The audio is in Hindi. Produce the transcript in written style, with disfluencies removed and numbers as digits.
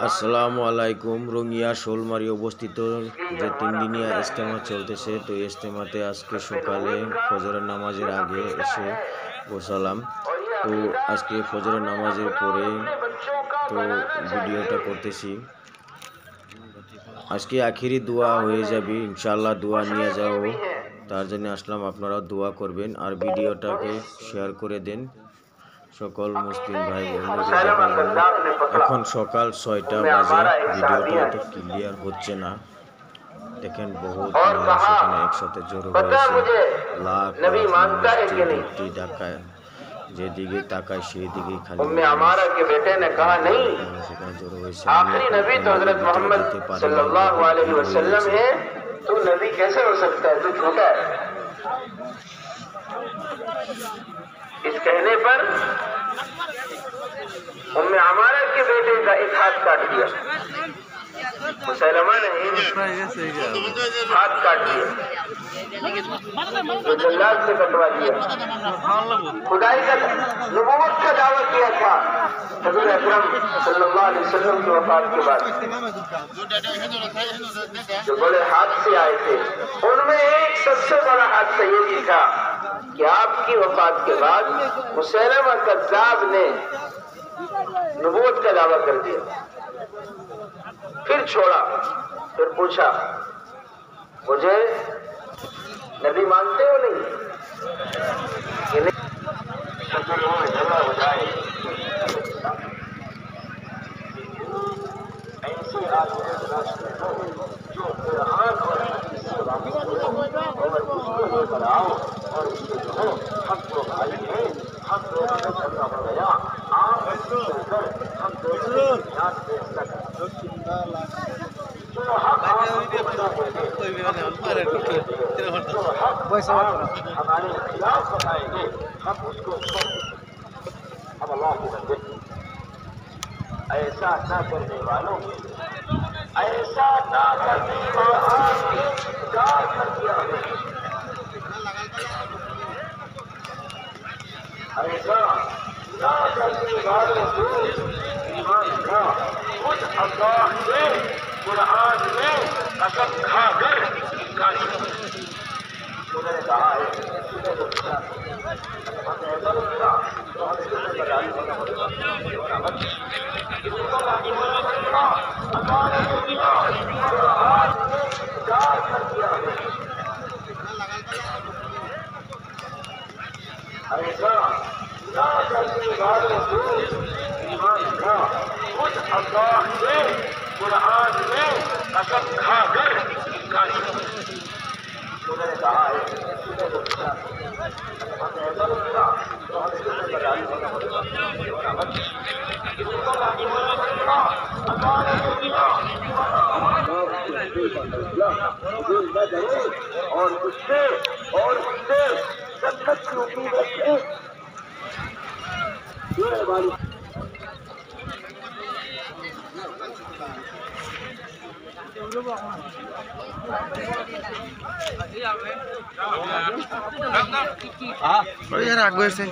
আসসালামু আলাইকুম। রঙিয়া শোলমারি অবস্থিত যে 3 দিনিয়া ইজতেমা চলতেছে, তো ইজতেমাতে আজকে সকালে ফজরের নামাজের আগে এসে বসালাম। তো আজকে ফজরের নামাজের পরে তো ভিডিওটা করতেছি। আজকে আখিরি দোয়া হয়ে যাবে ইনশাআল্লাহ, দোয়া নিয়ে যাও, তার জন্য আসলাম। আপনারাও দোয়া করবেন আর ভিডিওটাকে শেয়ার করে দেন সকল মুসলিম ভাই বোনদেরকে দেখার জন্য। এখন সকাল 6টা বাজে, ভিডিওটা এত ক্লিয়ার হচ্ছে না। দেখেন বহুত মানুষ এখানে একসাথে জড়ো হয়েছে, লাখ লাখ মানুষ, যেদিকে তাকায় যেদিকে তাকায় সেই দিকে খালি মানুষ এখানে জড়ো হয়েছে। आखिरी नबी तो हजरत मोहम्मद सल्लल्लाहु अलैहि वसल्लम है। तू नबी कैसे हो सकता है? तू झूठा है। इस कहने पर उम्मे अमारा के बेटे का एक हाथ काट दिया, मुसलमान ने हाथ काट दिया, तो जल्लाद से कटवा दिया। खुदाई का नबूवत का दावा किया था हजूर अकरम सल्लल्लाहु अलैहि वसल्लम की वफात के बाद। जो बड़े हादसे आए थे उनमें एक सबसे बड़ा हादसा ये भी था कि आपकी वफात के बाद मुसैलमा कज़्ज़ाब ने नबूवत का दावा कर दिया, फिर छोड़ा, फिर पूछा मुझे नबी मानते हो? नहीं, ये नहीं। झगड़ा हो जाए ऐसे जो कुरान और हदीस से वाकिफ हो और उसको लेकर आओ, और उसके जो है हम जो भाई हैं, हम लोगों का झगड़ा हो गया, आप मिलकर हम दोनों याद दे सकते जो हक हमारे खिलाफ बताएंगे, हम उसको अब अल्लाह के बंदे ऐसा न करने वालों के, ऐसा ना करने वालों की इंकार कर दिया है। ऐसा ना करने वालों को ईमान का खुद अल्लाह ने कुरान में कसम खाकर इंकार किया। उन्होंने कहा है ऐसा ना करने वालों को ईमान का खुद अल्लाह ने कुरान में कसम खाकर इंकार किया। उन्होंने कहा है और उससे और उससे सख्त की उम्मीद रखें। यार आगे से